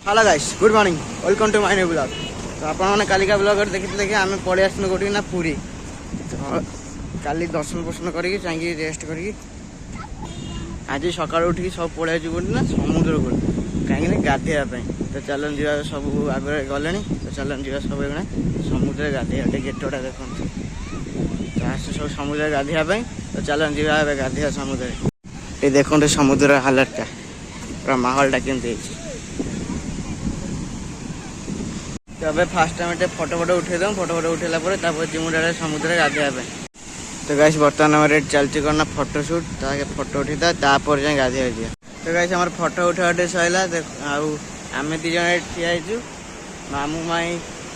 Hello guys good morning welcome to my new blog. तो आपने Kalika blog देखी आम पलि आसलु कौटी ना पुरी। तो काली दर्शन पर्शन करके चाहिए रेस्ट करके आज सकाल उठिक सब पलि कौटी ना समुद्र को कहीं गाधेवाई। तो चलन जा सब आगे गले तो चलन जा सब समुद्र गाधे गेटटा देख सब समुद्र गाधेवाई। तो चलन जा गाधे समुद्र ये देखते समुद्र हालतटा पूरा माहौलटा केमती। तो अब फास्ट टाइम फटो फटो उठे दम फटो फटो उठेला जिमुडा समुद्र गाधेवाई। तो गाइस बर्तमान आम रेट चलती करना फटोशूट ताके फटो उठी तापर जाए गाधे जा। तो गाइस आम फटो उठा उठे सैला आम दी जन ठिया मामू माई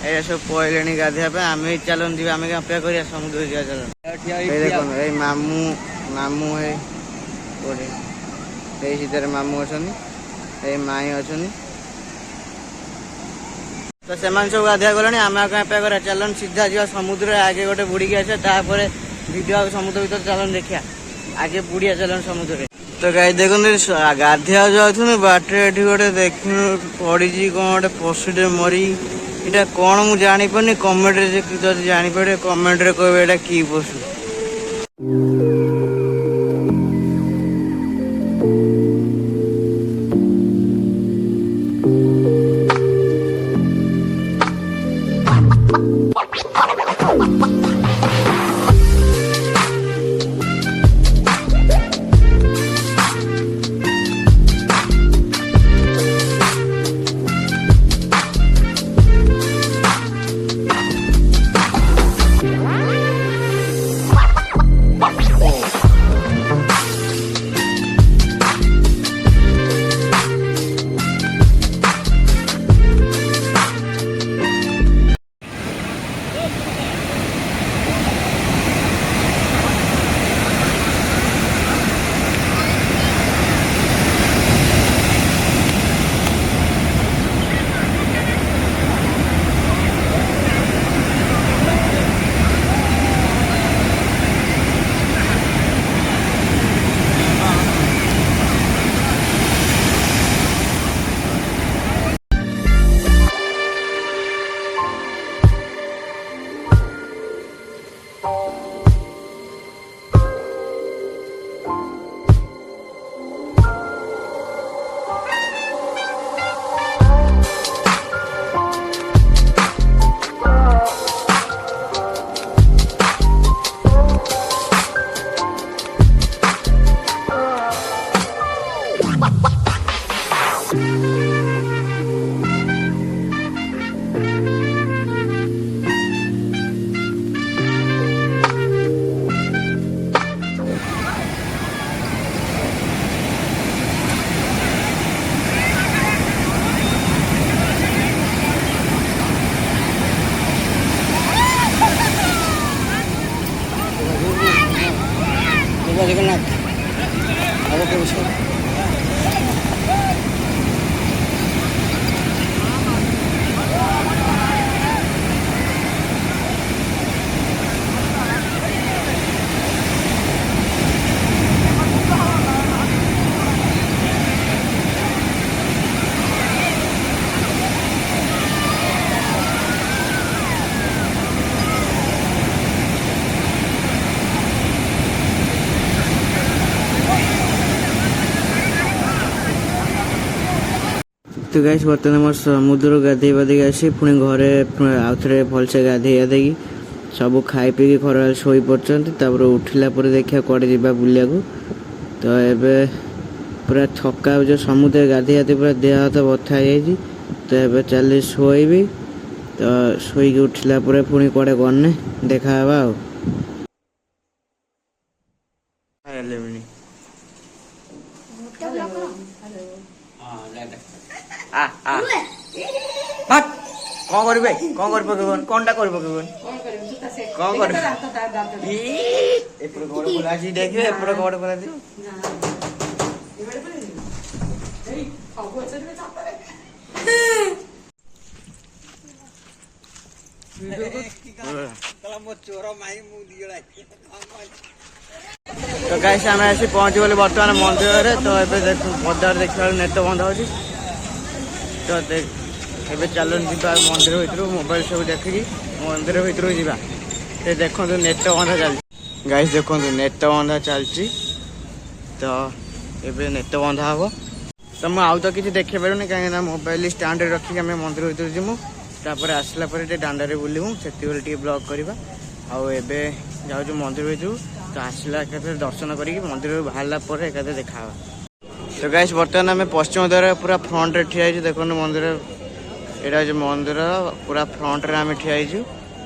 ये सब पड़े गाधेवाई। आम चलन जी आम अपेक्षा कर समुद्र जा चलन देखो मामू मामू है सीधे मामू अच्छा माई अच्छा। तो से सब गाधिया गले आम अपेक्षा कर चलन सीधा जा समुद्र आगे गोटे बुड़िकी आस भिडियो समुद्र भर चलन देखा आगे बुड़िया चलन समुद्र। तो गाई देखते गाधिया जाऊँ बाटे गोटे देख पड़ी कौन गोटे पशुटे मरी इटा कौन मुझे जापारे कमेंट जापारे कमेंट कहे यहाँ कि पशु। जगन्नाथ तो गाइस बर्तमान मोर समुद्र गाधे बाधे आसी पुणी घरे आउ थे भलसे गाधे गाधे सब खाई पी खरा शो पड़ते उठिला देखा कड़े जा बुलिया को। तो ये पूरा थका जो समुद्र गाधे गाधे पूरा देह हाथ बथा है। तो ये चल शोबी तो शोक उठिला पुणी कड़े गने देखा कौन कर कौन कर पकेबन कौनटा कर पकेबन कौन कर एपड़ कबड़ खोला अछि देखिए एपड़ कबड़ खोला दियो तो गाइस आम पहुंची गले बर्तमान मंदिर। तो ये देख पदार देखा नेट बंद हो तो ଏବେ ଚାଲନ୍ତୁ ଯିବା ମନ୍ଦିର ଭିତରୁ ମୋବାଇଲ ସବୁ ଦେଖିକି ମନ୍ଦିର ଭିତରକୁ ଯିବା। ସେ ଦେଖନ୍ତୁ ନେଟ ବନ୍ଧା ଚାଲିଛି ଗାଇସ୍, ଦେଖନ୍ତୁ ନେଟ ବନ୍ଧା ଚାଲିଛି। ତ ଏବେ ନେଟ ବନ୍ଧା ହେବ। ତ ମୁଁ ଆଉ ତ କିଛି ଦେଖିପାରିବୁନି କାହିଁକିନା ମୋବାଇଲ ଷ୍ଟାଣ୍ଡରେ ରଖିକି ଆମେ ମନ୍ଦିର ଭିତରୁ ଯିବୁ। ତାପରେ ଆସିଲା ପରେ ଟିକେ ଦାଣ୍ଡରେ ବୁଲିବୁ, ସେତିକିବେଳେ ଟିକେ ବ୍ଲଗ୍ କରିବା। ଆଉ ଏବେ ଯାଉଛୁ ମନ୍ଦିର ଭିତରୁ। ତ ଆସିଲା ଏକାଥରେ ଦର୍ଶନ କରିକି ମନ୍ଦିରରୁ ବାହାରିଲା ପରେ ଏକାଥରେ ଦେଖାହେବା। ତ ଗାଇସ୍ ବର୍ତ୍ତମାନ ଆମେ ପଶ୍ଚିମ ଦ୍ୱାର ପୁରା ଫ୍ରଣ୍ଟରେ ଠିଆ ହେଇଛୁ। ଦେଖନ୍ତୁ ମନ୍ଦିର, ଏଇଟା ହେଉଛି ମନ୍ଦିର ପୁରା ଫ୍ରଣ୍ଟରେ ଆମେ ଠିଆ ହେଇଛୁ।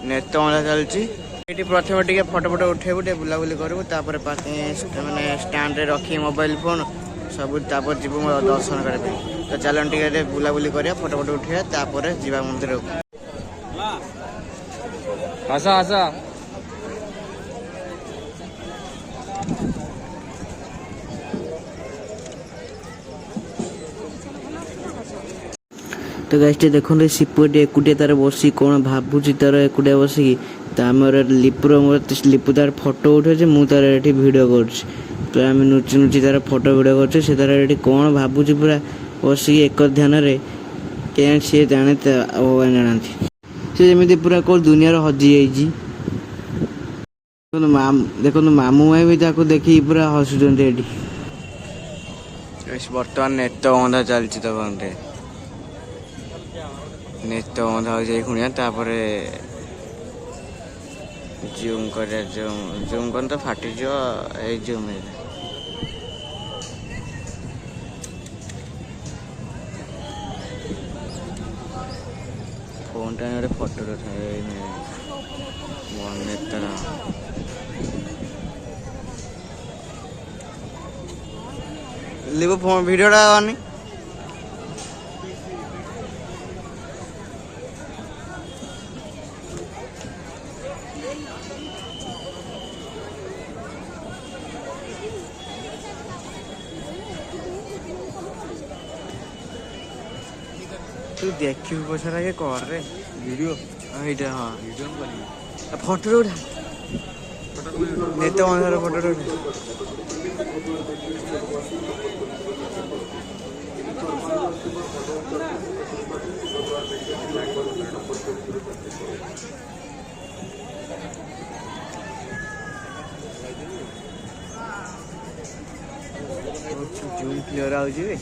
ନେତ ବନ୍ଧା ଚାଲିଛି। ଏଇଠି ପ୍ରଥମେ ଟିକେ ଫଟୋ ଉଠେଇବୁ, ଟିକେ ବୁଲାବୁଲି କରିବୁ। ତାପରେ ମାନେ ଷ୍ଟାଣ୍ଡରେ ରଖି ମୋବାଇଲ ଫୋନ୍ ସବୁ, ତାପରେ ଯିବୁ ଦର୍ଶନ କରିବା ପାଇଁ। ତ ଚାଲନ୍ତୁ ଟିକେ ବୁଲାବୁଲି କରିବା, ଫଟୋ ଉଠେଇବା, ତାପରେ ଯିବା ମନ୍ଦିରକୁ। ଆସ ଆସ। ତ ଗାଇସ୍ ଟେ ଦେଖନ୍ତୁ ସିପୁଟି ଏକୁଟିଆ ତାର ବସି କ'ଣ ଭାବୁଛି ତାର ଏକୁଟିଆ ବସିକି। ତ ଆମର ଲିପୁ ତାର ଫଟୋ ଉଠାଉଛି, ମୁଁ ତାର ଏଠି ଭିଡ଼ିଓ କରୁଛି। ତ ଆମେ ନୁଚି ତାର ଫଟୋ ଭିଡ଼ିଓ କରୁଛୁ। ସେ ତାର ଏଠି କ'ଣ ଭାବୁଛି ପୁରା ବସିକି ଏକ ଧ୍ୟାନରେ। କେଜାଣି ସିଏ ଜାଣେ, ଭଗବାନ ଜାଣନ୍ତି। ସେ ଯେମିତି ପୁରା କେଉଁ ଦୁନିଆରେ ହଜିଯାଇଛି। ଦେଖନ୍ତୁ ମାମୁଁ ମାଇଁ ବି ତାକୁ ଦେଖିକି ପୁରା ହସୁଛନ୍ତି ଏଠି। ବର୍ତ୍ତମାନ ନେତ ବନ୍ଧା ଚାଲିଛି। ତ ବନ୍ଧେ ନେତ ବନ୍ଧା ହେଉଛି ଏଇ ଖୁଣିଆ। ତାପରେ ଜୁମ୍ କରିବା, ଜୁମ୍ କଲେ ତ ଫାଟିଯିବ। ଏଇ ଜୁମ୍ ଫୋନ୍ଟା ଗୋଟେ ଫଟୋ ଉଠାଏ ନେତାର। ଲିବୁ ଫୋନ୍ ଭିଡ଼ିଓଟା ଗନି। तू देखिबू पछारा के कर रे वीडियो। एटा हां वीडियो बनी फोटो उठा, नेता बंधार फोटो उठा। जूम क्लियर आउजी रे।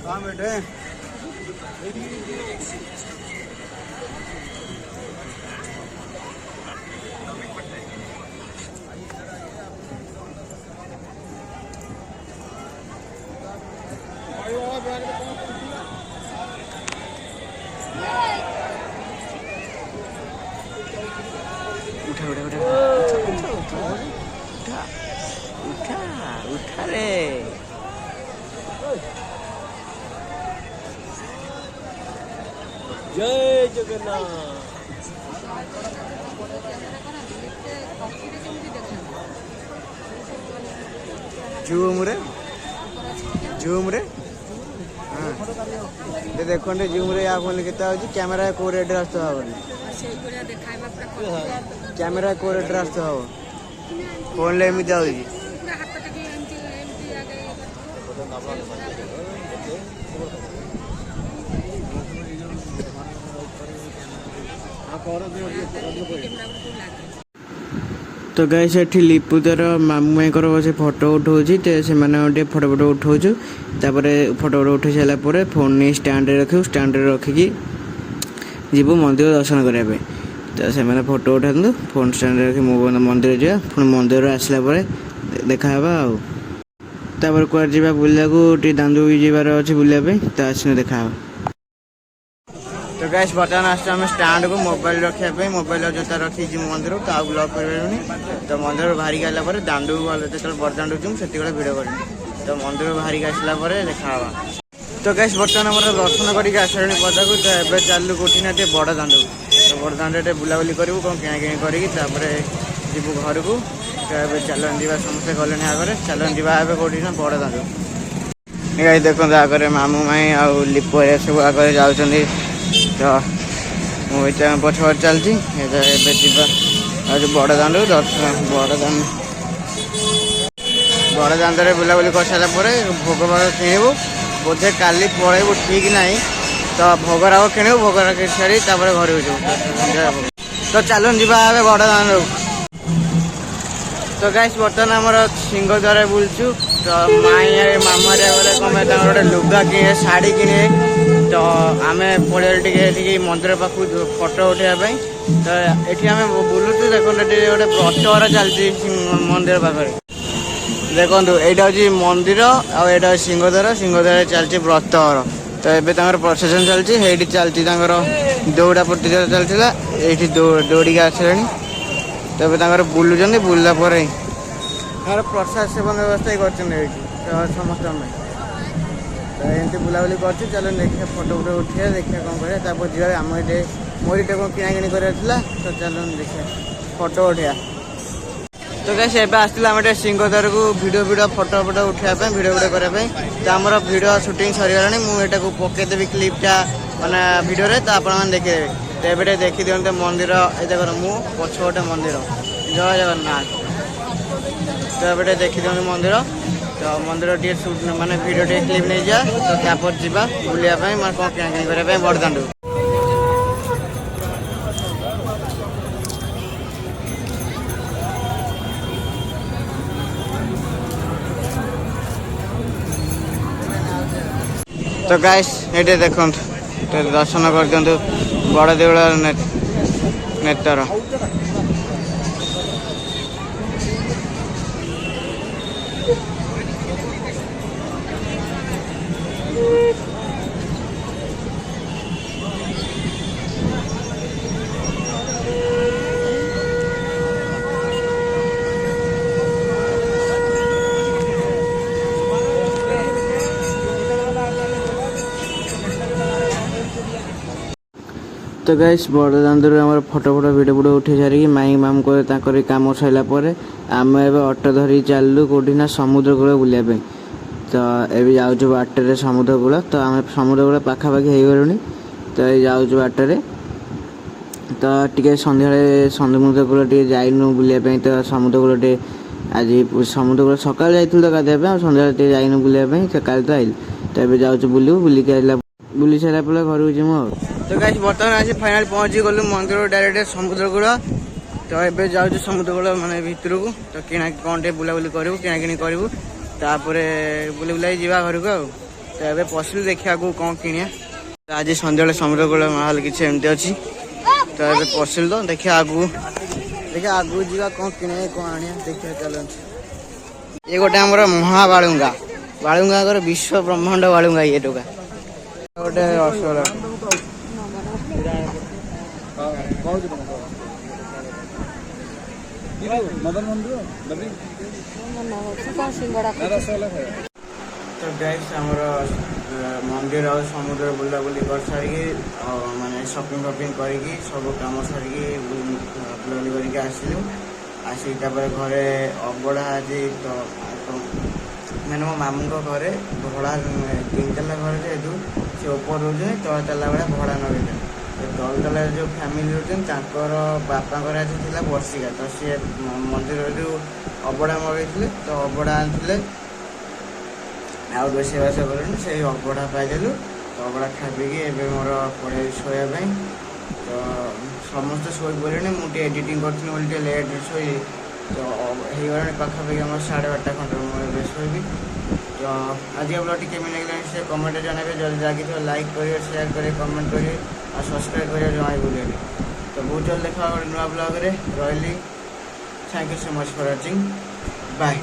हाँ बेटे उठा उठा उठा उठा उठा उठा रे। जय जगन्नाथ। जूम रे जूम रे। हाँ ये देखो जूम रे या फोन केता होची कैमरा को रेड रास्ता आवनी कैमरा को रेड रास्ता हो फोन ले एमती आउची। तो गाइस एठी लिपु तार मामू माईकर बसे फोटो उठाऊँ। तो से फोटो उठाऊँ। तापर फोटो उठे सारा पर फोन नहीं स्टैंड रखू, स्टैंड रखिकी जीवु मंदिर दर्शन करने। तो से फोटो उठा फोन स्टैंड रखी मंदिर जा, पुणी मंदिर आसला देखा आपर कुआर जा बुला दांदू भी जीवार अच्छे बुलापी। तो आसने देखा। तो गाइस बर्तमान आस स्टैंड को मोबाइल रखापी, मोबाइल जोता रखी मंदिर तो आउ ब्लॉग कर। तो मंदिर बाहर आला दांडू जो बरदांडू जीव से भिड कर। तो मंदिर बाहर आसला देखा। तो गाइस बर्तमान आम दर्शन करके आसला पदा को। तो ये चलू कौटी ना बड़ दांडू। तो बड़ दांडे बुलाबुली करूँ कौन किणाकिणी कर जीवु घर को। तो ये चलन जा समस्ते गले आगे चलन जा कौटी ना बड़ दांडू। देखो आगे मामू माई आउ लिपु सब आगे जाऊँ। तो ମୁଁ ଏଇଟା ପଛପଟେ ଚାଲିଛି। ଏବେ ଯିବା ଆଉ ଯେଉଁ ବଡ଼ ଦାଣ୍ଡକୁ ଦର୍ଶନ ବଡ଼ ଦାଣ୍ଡରେ ବୁଲାବୁଲି କରିସାରିଲା ପରେ ଭୋଗ ଭାଗ କିଣିବୁ। ବୋଧେ କାଲି ପଳେଇବୁ ଠିକ୍ ନାହିଁ। ତ ଭୋଗରାଗ କିଣିବୁ, ଭୋଗରାଗ କିଣି ସାରି ତାପରେ ଘରକୁ ଯିବୁ। ତ ଚାଲୁନ ଯିବା ଏବେ ବଡ଼ ଦାଣ୍ଡକୁ। ତ ଗାଇସ୍ ବର୍ତ୍ତମାନ ଆମର ସିଂହଦ୍ୱାର ବୁଲୁଛୁ। ତ ମାମାରିଆ ଗଲେ କ'ଣ ପାଇଁ ତାଙ୍କର ଗୋଟେ ଲୁଗା କିଣେ, ଶାଢ଼ୀ କିଣେ। ତ ଆମେ ପଳେଇଲୁ ଟିକେ ଏଠିକି ମନ୍ଦିର ପାଖକୁ ଫଟୋ ଉଠାଇବା ପାଇଁ। ତ ଏଠି ଆମେ ବୁଲୁଛୁ। ଦେଖନ୍ତୁ ଏଠି ଗୋଟେ ବ୍ରତଘର ଚାଲିଛି ମନ୍ଦିର ପାଖରେ। ଦେଖନ୍ତୁ ଏଇଟା ହେଉଛି ମନ୍ଦିର ଆଉ ଏଇଟା ହେଉଛି ସିଂହଦ୍ୱାରରେ ଚାଲିଛି ବ୍ରତଘର। ତ ଏବେ ତାଙ୍କର ପ୍ରସେସନ୍ ଚାଲିଛି। ସେଇଠି ଚାଲିଛି ତାଙ୍କର ଦୌଡ଼ା ପ୍ରତିଯୋଗିତା ଚାଲିଥିଲା, ଏଇଠି ଦୌଡ଼ିକି ଆସିଲେଣି। ତ ଏବେ ତାଙ୍କର ବୁଲୁଛନ୍ତି, ବୁଲିଲା ପରେ ତାଙ୍କର ପ୍ରସାଦ ସେବନ ବ୍ୟବସ୍ଥା ହିଁ କରିଛନ୍ତି ଏଇଠି ସମସ୍ତଙ୍କ ପାଇଁ। ତ ଏମିତି ବୁଲାବୁଲି କରୁଛୁ। ଚାଲ ଦେଖିବା ଫଟୋ ଉଠିବା, ଦେଖିବା କ'ଣ କରିବା। ତାପରେ ଯିବା ଆମ ଏଠି ମୋର ଏଇଟା କ'ଣ କିଣାକିଣି କରିବାର ଥିଲା। ତ ଚାଲ ଦେଖିବା ଫଟୋ ଉଠିବା। ତ ଗାଇସ୍ ଏବେ ଆସିଥିଲା ଆମେ ଟିକେ ସିଂହଦ୍ୱାରକୁ ଭିଡ଼ିଓ ଫଟୋ ଉଠାଇବା ପାଇଁ, ଭିଡ଼ିଓ କରିବା ପାଇଁ। ତ ଆମର ଭିଡ଼ିଓ ସୁଟିଂ ସରିଗଲାଣି। ମୁଁ ଏଇଟାକୁ ପକାଇଦେବି କ୍ଲିପ୍ଟା ମାନେ ଭିଡ଼ିଓରେ, ତ ଆପଣମାନେ ଦେଖିଦେବେ। ତ ଏବେ ଟିକେ ଦେଖିଦିଅନ୍ତୁ ମନ୍ଦିର। ଏ ଦେଖନ୍ତୁ ମୁଁ ପଛପଟେ ମନ୍ଦିର। ଜୟ ଜଗନ୍ନାଥ। ତ ଏବେ ଟିକେ ଦେଖିଦିଅନ୍ତୁ ମନ୍ଦିର। ତ ମନ୍ଦିର ଟିକେ ମାନେ ଭିଡ଼ିଓ ଟିକେ କ୍ଲିପ୍ ନେଇଯିବା। ତ ତାପରେ ଯିବା ବୁଲିବା ପାଇଁ, ମାନେ କ'ଣ କିଣାକିଣି କରିବା ପାଇଁ ବଡ଼ଦାଣ୍ଡକୁ। ତ ଗାଇସ୍ ଏଇଠି ଦେଖନ୍ତୁ, ଦର୍ଶନ କରିଦିଅନ୍ତୁ ବଡ଼ ଦେଉଳ ନେତର। ତ ଗାଇସ୍ ବଡ଼ ଦାଣ୍ଡରୁ ଆମର ଫଟୋ ଭିଡ଼ିଓ ଉଠେଇ ସାରିକି ମାଇଁ ମାମୁଁ ତାଙ୍କର କାମ ସରିଲା ପରେ ଆମେ ଏବେ ଅଟୋ ଧରିକି ଚାଲିଲୁ କେଉଁଠି ନା ସମୁଦ୍ର କୂଳ ବୁଲିବା ପାଇଁ। ତ ଏବେ ଯାଉଛୁ ବାଟରେ ସମୁଦ୍ର କୂଳ। ତ ଆମେ ସମୁଦ୍ର କୂଳ ପାଖାପାଖି ହେଇଗଲୁଣି। ତ ଏଇ ଯାଉଛୁ ବାଟରେ। ତ ଟିକେ ସନ୍ଧ୍ୟାବେଳେ ସମୁଦ୍ର କୂଳ ଟିକେ ଯାଇନୁ ବୁଲିବା ପାଇଁ। ତ ସମୁଦ୍ର କୂଳ ଟିକେ ଆଜି ସମୁଦ୍ର କୂଳ ସକାଳେ ଯାଇଥିଲୁ ତ ଗାଧୋଇବା ପାଇଁ, ଆଉ ସନ୍ଧ୍ୟାବେଳେ ଟିକେ ଯାଇନୁ ବୁଲିବା ପାଇଁ। ସକାଳେ ତ ଆଇଲୁ। ତ ଏବେ ଯାଉଛୁ ବୁଲିବୁ, ବୁଲି ସାରିଲା ପରେ ଘରକୁ ଯିବୁ ଆଉ। ତ ଗାଇସ୍ ବର୍ତ୍ତମାନ ଆସି ଫାଇନାଲ୍ ପହଞ୍ଚି ଗଲୁ ମନ୍ଦିର ଡାଇରେକ୍ଟ ସମୁଦ୍ର କୂଳ। ତ ଏବେ ଯାଉଛୁ ସମୁଦ୍ର କୂଳ ମାନେ ଭିତରକୁ। ତ କ'ଣ ଟିକେ ବୁଲାବୁଲି କରିବୁ, କିଣାକିଣି କରିବୁ, ତାପରେ ବୁଲାଇ ଯିବା ଘରକୁ ଆଉ। ତ ଏବେ ପଶିଲୁ, ଦେଖିବା ଆଗକୁ କ'ଣ କିଣିବା। ତ ଆଜି ସନ୍ଧ୍ୟାବେଳେ ସମୁଦ୍ର କୂଳ ମାହୋଲ କିଛି ଏମିତି ଅଛି। ତ ଏବେ ପଶିଲୁ, ତ ଦେଖିବା ଆଗକୁ ଯିବା କ'ଣ କିଣିବା, କ'ଣ ଆଣିବା, ଦେଖିବା ଚାଲନ୍ତୁ। ଇଏ ଗୋଟେ ଆମର ମହାବାଳୁଙ୍ଗା, ବାଳୁଙ୍ଗାଙ୍କର ବିଶ୍ୱ ବ୍ରହ୍ମାଣ୍ଡ ବାଳୁଙ୍ଗା ଇଏ ଟୋକା। ଗୋଟେ ରସଗୋଲା ତ ଗାଇସ୍ ଆମର ମନ୍ଦିର ଆଉ ସମୁଦ୍ର ବୁଲାବୁଲି କରିସାରିକି ମାନେ ସପିଂ କରିକି ସବୁ କାମ ସାରିକି ବୁଲାବୁଲି କରିକି ଆସିଲୁ। ଆସିକି ତାପରେ ଘରେ ଅବଢ଼ା ଆଜି ତ ମାନେ ମୋ ମାମୁଁଙ୍କ ଘରେ ଭଡ଼ା 3 ତାଲା ଘର ଯେହେତୁ ସେ ଉପର ରହୁଛନ୍ତି, ତଳ ତାଲା ଭଳିଆ ଭଡ଼ା ନଗେଇଛନ୍ତି। ତଳ ତାଲାରେ ଯେଉଁ ଫ୍ୟାମିଲି ରହୁଛନ୍ତି ତାଙ୍କର ବାପାଙ୍କର ଆଜି ଥିଲା ବର୍ଷିକା। ତ ସିଏ ମନ୍ଦିରରୁ ଅବଢ଼ା ମଗେଇଥିଲେ। ତ ଅବଢ଼ା ଆଣିଥିଲେ, ଆଉ ରୋଷେଇବାସ କଲେଣି, ସେଇ ଅବଢ଼ା ପାଇଦେଲୁ। ତ ଅବଢ଼ା ଖାଇପିକି ଏବେ ମୋର ପଳେଇଲି ଶୋଇବା ପାଇଁ। ତ ସମସ୍ତେ ଶୋଇପଡ଼ିଲେଣି, ମୁଁ ଟିକେ ଏଡ଼ିଟିଂ କରିଥିଲି ବୋଲି ଟିକେ ଲେଟ୍ରେ ଶୋଇଲି। ତ ହେଇଗଲାଣି ପାଖାପାଖି ଆମର 12:30 ଖଣ୍ଡେ, ମୁଁ ଏବେ ଶୋଇବି। ତ ଆଜି ବ୍ଲଗ୍ଟି କେମିତି ଲାଗିଲାଣି ସେ କମେଣ୍ଟରେ ଜଣାଇବେ। ଯଦି ଲାଗିଥିବ ଲାଇକ୍ କରିବେ, ସେୟାର କରିବେ, କମେଣ୍ଟ କରିବେ, ଆଉ ସବସ୍କ୍ରାଇବ୍ କରିବା ଜଣାଇ ଭୁଲିବେନି। ତ ବହୁତ ଜଲ୍ଦି ଦେଖା ଗୋଟେ ନୂଆ ବ୍ଲଗ୍ରେ। ରହିଲି। Thank you so much for watching. Bye.